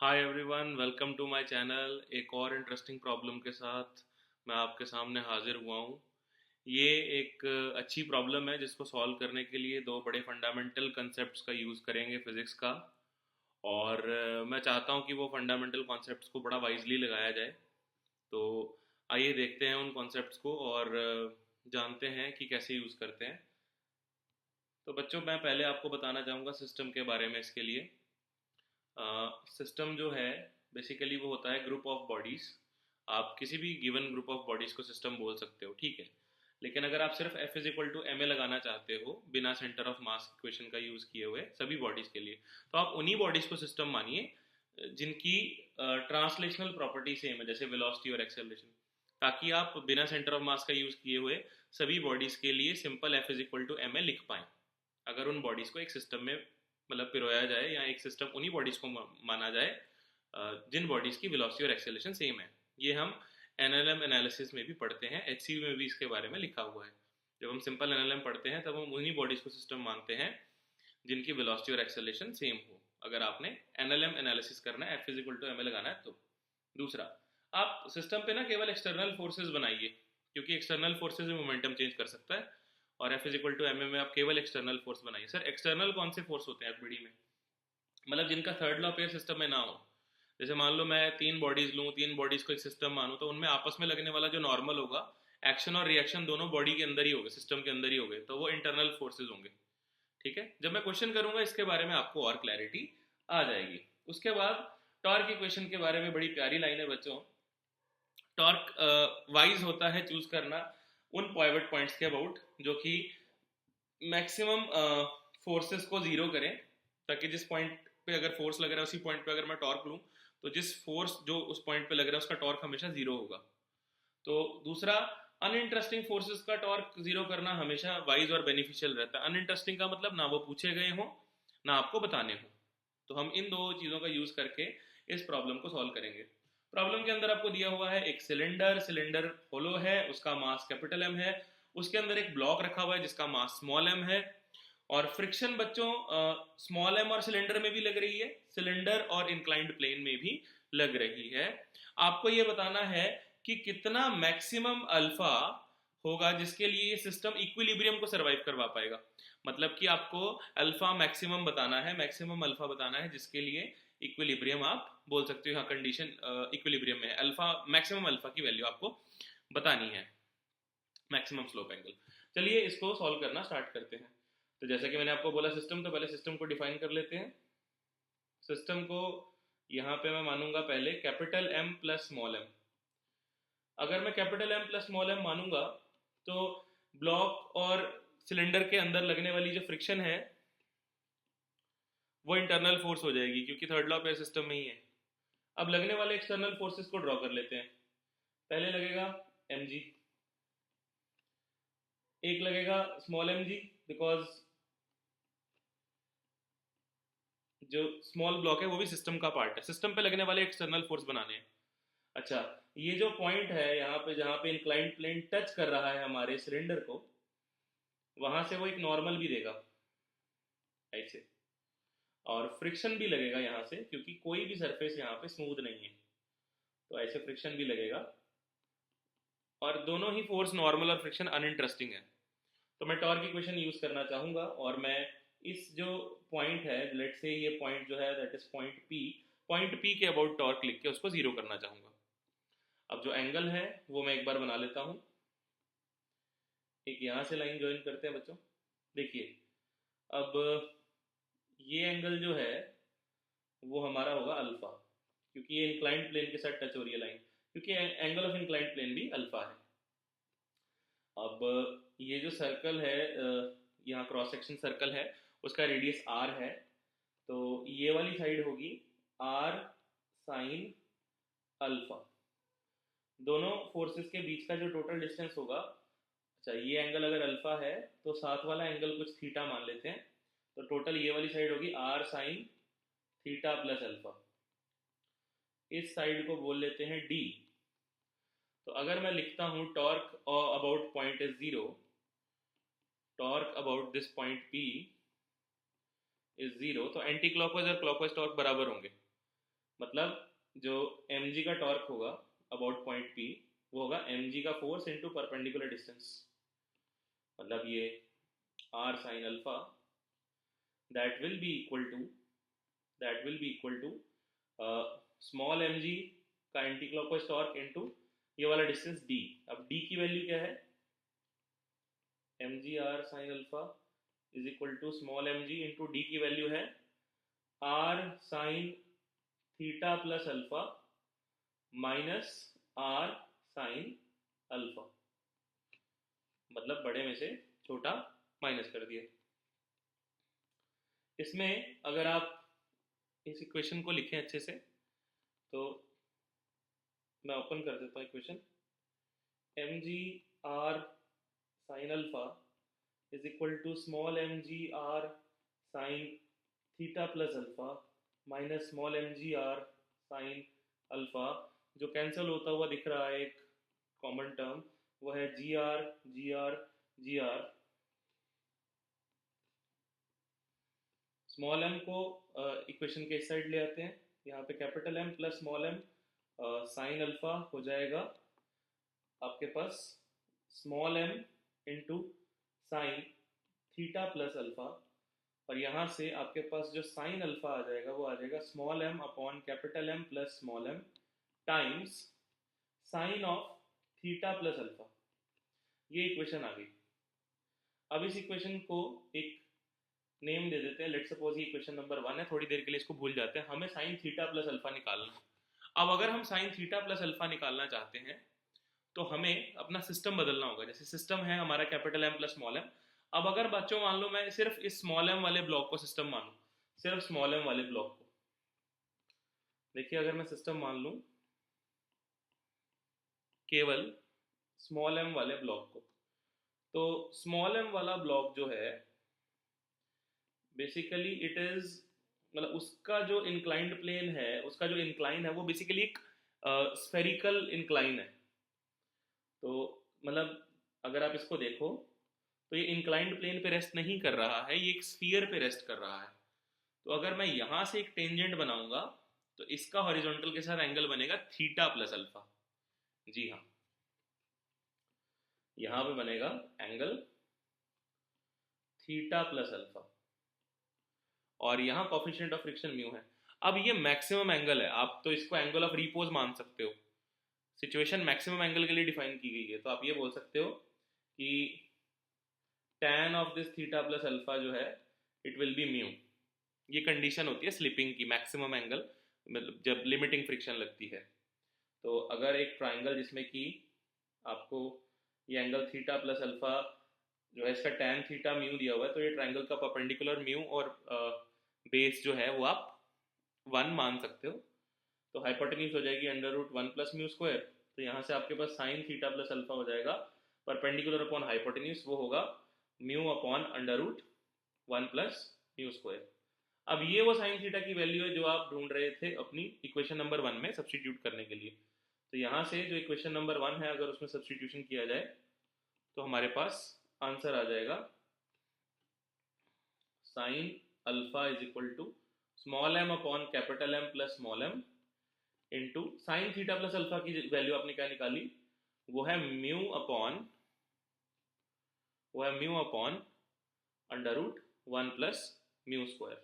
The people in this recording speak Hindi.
Hi everyone, welcome to my channel. एक और इंटरेस्टिंग प्रॉब्लम के साथ मैं आपके सामने हाजिर हुआ हूँ। ये एक अच्छी प्रॉब्लम है जिसको सॉल्व करने के लिए दो बड़े फंडामेंटल कंसेप्ट्स का यूज़ करेंगे फिज़िक्स का। और मैं चाहता हूँ कि वो फंडामेंटल कॉन्सेप्ट्स को बड़ा वाइजली लगाया जाए। तो आइए देखते हैं उन कॉन्सेप्ट्स को और जानते हैं कि कैसे यूज़ करते हैं। तो बच्चों, मैं पहले आपको बताना चाहूँगा सिस्टम के बारे में। इसके लिए सिस्टम जो है बेसिकली वो होता है ग्रुप ऑफ बॉडीज़। आप किसी भी गिवन ग्रुप ऑफ बॉडीज़ को सिस्टम बोल सकते हो, ठीक है। लेकिन अगर आप सिर्फ F is equal to M A लगाना चाहते हो बिना सेंटर ऑफ मास इक्वेशन का यूज़ किए हुए सभी बॉडीज़ के लिए, तो आप उन्हीं बॉडीज़ को सिस्टम मानिए जिनकी ट्रांसलेशनल प्रॉपर्टी सेम है, जैसे वेलोसिटी और एक्सेलरेशन, ताकि आप बिना सेंटर ऑफ मास का यूज़ किए हुए सभी बॉडीज़ के लिए simple F is equal to M A लिख पाएँ। अगर उन बॉडीज़ को एक सिस्टम में मतलब पिरोया जाए या एक सिस्टम उन्हीं बॉडीज़ को माना जाए जिन बॉडीज़ की वेलोसिटी और एक्सेलरेशन सेम है। ये हम एनएलएम एनालिसिस में भी पढ़ते हैं, एचसीवी में भी इसके बारे में लिखा हुआ है। जब हम सिंपल एनएलएम पढ़ते हैं तब हम उन्हीं बॉडीज़ को सिस्टम मानते हैं जिनकी वेलोसिटी और एक्सेलरेशन सेम हो। अगर आपने एनएलएम एनालिसिस करना है, F is equal to M A लगाना है तो। दूसरा, आप सिस्टम पे ना केवल एक्सटर्नल फोर्सेज बनाइए, क्योंकि एक्सटर्नल फोर्सेज में मोमेंटम चेंज कर सकता है। और F is equal to M A में आप केवल एक्सटर्नल फोर्स बनाइए। सर, एक्सटर्नल कौन से फोर्स होते हैं एफबीडी में? मतलब जिनका थर्ड लॉ पेयर सिस्टम में ना हो। जैसे मान लो मैं तीन बॉडीज लूँ, तीन बॉडीज को एक सिस्टम मानूँ, तो उनमें आपस में लगने वाला जो नॉर्मल होगा, एक्शन और रिएक्शन दोनों बॉडी के अंदर ही होंगे, सिस्टम के अंदर ही होंगे, तो वो इंटरनल फोर्सेज होंगे। ठीक है, जब मैं क्वेश्चन करूंगा इसके बारे में आपको और क्लैरिटी आ जाएगी। उसके बाद टॉर्क इक्वेशन के बारे में बड़ी प्यारी लाइन है बच्चों। टॉर्क वाइज होता है चूज करना उन पाइवट पॉइंट्स के अबाउट जो कि मैक्सिमम फोर्सेस को जीरो करें, ताकि जिस पॉइंट पे अगर फोर्स लग रहा है उसी पॉइंट पे अगर मैं टॉर्क लूँ, तो जिस फोर्स जो उस पॉइंट पे लग रहा है उसका टॉर्क हमेशा जीरो होगा। तो दूसरा, अनइंटरेस्टिंग फोर्सेस का टॉर्क जीरो करना हमेशा वाइज और बेनिफिशियल रहता है। अनइंटरेस्टिंग का मतलब ना वो पूछे गए हो ना आपको बताने हो। तो हम इन दो चीज़ों का यूज़ करके इस प्रॉब्लम को सॉल्व करेंगे। प्रॉब्लम के अंदर आपको दिया हुआ है एक सिलेंडर, सिलेंडर होलो है, उसका मास कैपिटल एम है। उसके अंदर एक ब्लॉक रखा हुआ है जिसका मास स्मॉल एम है। और फ्रिक्शन बच्चों स्मॉल एम और सिलेंडर में भी लग रही है, सिलेंडर और इंक्लाइंड प्लेन में भी लग रही है। आपको ये बताना है कि कितना मैक्सिमम अल्फा होगा जिसके लिए ये सिस्टम इक्विलिब्रियम को सरवाइव करवा पाएगा। मतलब कि आपको अल्फा मैक्सिमम बताना है, मैक्सिमम अल्फा बताना है जिसके लिए इक्विलिब्रियम आप बोल सकते हो। यहाँ कंडीशन इक्विलिब्रियम में है, अल्फा मैक्सिमम अल्फा की वैल्यू आपको बतानी है, मैक्सिमम स्लोप एंगल। चलिए इसको सॉल्व करना स्टार्ट करते हैं। तो जैसा कि मैंने आपको बोला सिस्टम, तो पहले सिस्टम को डिफाइन कर लेते हैं। सिस्टम को यहाँ पे मैं मानूंगा पहले capital M plus small M. अगर मैं capital M plus small M मानूंगा तो ब्लॉक और सिलेंडर के अंदर लगने वाली जो फ्रिक्शन है वो इंटरनल फोर्स हो जाएगी, क्योंकि थर्ड लॉ पेयर सिस्टम में ही है। अब लगने वाले एक्सटर्नल फोर्सेस को ड्रॉ कर लेते हैं। पहले लगेगा एम जी, एक लगेगा स्मॉल एम जी, बिकॉज जो स्मॉल ब्लॉक है वो भी सिस्टम का पार्ट है। सिस्टम पे लगने वाले एक्सटर्नल फोर्स बनाने हैं। अच्छा, ये जो पॉइंट है यहाँ पे जहाँ पे इंक्लाइंड प्लेन टच कर रहा है हमारे सिलेंडर को, वहां से वो एक नॉर्मल भी देगा ऐसे। और फ्रिक्शन भी लगेगा यहाँ से, क्योंकि कोई भी सरफेस यहाँ पे स्मूथ नहीं है, तो ऐसे फ्रिक्शन भी लगेगा। और दोनों ही फोर्स, नॉर्मल और फ्रिक्शन, अनइंटरेस्टिंग है। तो मैं टॉर्क इक्वेशन यूज करना चाहूंगा और मैं इस जो पॉइंट है, लेट से ये पॉइंट जो है दैट इज पॉइंट पी के अबाउट टॉर्क लिख के उसको जीरो करना चाहूंगा। अब जो एंगल है वो मैं एक बार बना लेता हूँ। एक यहाँ से लाइन ज्वाइन करते हैं बच्चों। देखिए, अब ये एंगल जो है वो हमारा होगा अल्फा, क्योंकि ये इंक्लाइंड प्लेन के साथ टच हो रही है लाइन, क्योंकि एंगल ऑफ इंक्लाइंड प्लेन भी अल्फा है। अब ये जो सर्कल है, यहाँ क्रॉस सेक्शन सर्कल है, उसका रेडियस आर है। तो ये वाली साइड होगी आर साइन अल्फा। दोनों फोर्सेस के बीच का जो टोटल डिस्टेंस होगा, अच्छा ये एंगल अगर अल्फा है तो साथ वाला एंगल कुछ थीटा मान लेते हैं। तो टोटल ये वाली साइड होगी R sine theta plus alpha. इस साइड को बोल लेते हैं डी। तो अगर मैं लिखता हूँ torque about point is zero, torque about this point P is zero, तो एंटी क्लॉकवाइज और क्लॉकवाइज टॉर्क बराबर होंगे। मतलब जो mg का टॉर्क होगा अबाउट पॉइंट P, वो होगा mg का फोर्स इंटू परपेंडिकुलर डिस्टेंस, मतलब ये r sin alpha that will be equal to that will be equal to small mg का एंटी क्लॉकवाइज टॉर्क इंटू ये वाला डिस्टेंस d। अब d की वैल्यू क्या है, mg r sin alpha is equal to small mg into d की वैल्यू है r sin theta plus alpha minus r sin alpha, मतलब बड़े में से छोटा माइनस कर दिया। इसमें अगर आप इस इक्वेशन को लिखें अच्छे से, तो मैं ओपन कर देता हूँ equation, mg r sin alpha is equal to small mg r sin theta plus alpha minus small mg r sin alpha, जो कैंसिल होता हुआ दिख रहा है एक कॉमन टर्म, वो है g r g r g r. Small m को इक्वेशन के इस साइड ले आते हैं, यहाँ पे capital M plus small m sine alpha हो जाएगा आपके पास small m into sine theta plus alpha, और यहाँ से आपके पास जो साइन अल्फा आ जाएगा वो आ जाएगा small m upon capital M plus small m times sign of theta plus alpha. ये इक्वेशन आ गई। अब इस इक्वेशन को एक नेम दे देते हैं, लेट्स सपोज ये इक्वेशन नंबर 1 है, थोड़ी देर के लिए इसको भूल जाते हैं, हमें साइन थीटा प्लस अल्फा निकालना है। अब अगर हम साइन थीटा प्लस अल्फा निकालना चाहते हैं तो हमें अपना सिस्टम बदलना होगा। जैसे सिस्टम है हमारा capital M plus small m, अब अगर बच्चों मान लो मैं सिर्फ इस स्मॉल m वाले ब्लॉक को सिस्टम मानूं, सिर्फ स्मॉल m वाले ब्लॉक को, देखिए अगर मैं सिस्टम मान लूं केवल स्मॉल m वाले ब्लॉक को, तो स्मॉल m वाला ब्लॉक जो है बेसिकली इट इज, मतलब उसका जो इंक्लाइंड प्लेन है, उसका जो इंक्लाइन है वो बेसिकली एक स्फेरिकल इंक्लाइन है। तो मतलब अगर आप इसको देखो तो ये इंक्लाइंड प्लेन पे रेस्ट नहीं कर रहा है, ये एक स्फीयर पे रेस्ट कर रहा है। तो अगर मैं यहाँ से एक टेंजेंट बनाऊंगा तो इसका हॉरिजॉन्टल के साथ एंगल बनेगा थीटा प्लस अल्फा। जी हाँ, यहाँ पे बनेगा एंगल थीटा प्लस अल्फा, और यहाँ कॉफिशिएंट ऑफ फ्रिक्शन म्यू है। अब ये मैक्सिमम एंगल है, आप तो इसको एंगल ऑफ रिपोज मान सकते हो, सिचुएशन मैक्सिमम एंगल के लिए डिफाइन की गई है, तो आप ये बोल सकते हो कि tan of this theta plus alpha जो है इट विल बी म्यू। ये कंडीशन होती है स्लिपिंग की, मैक्सिमम एंगल मतलब जब लिमिटिंग फ्रिक्शन लगती है। तो अगर एक ट्राइंगल जिसमें कि आपको ये एंगल थीटा प्लस अल्फा जो है इसका tan थीटा म्यू दिया हुआ है, तो ये ट्राइंगल का परपेंडिकुलर म्यू और बेस जो है वो आप 1 मान सकते हो। तो हाइपोटेन्यूज हो जाएगी under root 1 plus mu square, तो यहाँ से आपके पास साइन थीटा प्लस अल्फा हो जाएगा, परपेंडिकुलर अपॉन हाइपोटेन्यूज वो होगा mu upon under root 1 plus mu square. अब ये वो साइन थीटा की वैल्यू है जो आप ढूंढ रहे थे अपनी इक्वेशन नंबर 1 में सब्सटीट्यूट करने के लिए। तो यहाँ से जो इक्वेशन नंबर 1 है अगर उसमें सब्सटीट्यूशन किया जाए तो हमारे पास आंसर आ जाएगा sine alpha is equal to small m upon capital M plus small m into sine theta plus alpha की वैल्यू आपने क्या निकाली, वो है mu upon under root 1 plus mu square.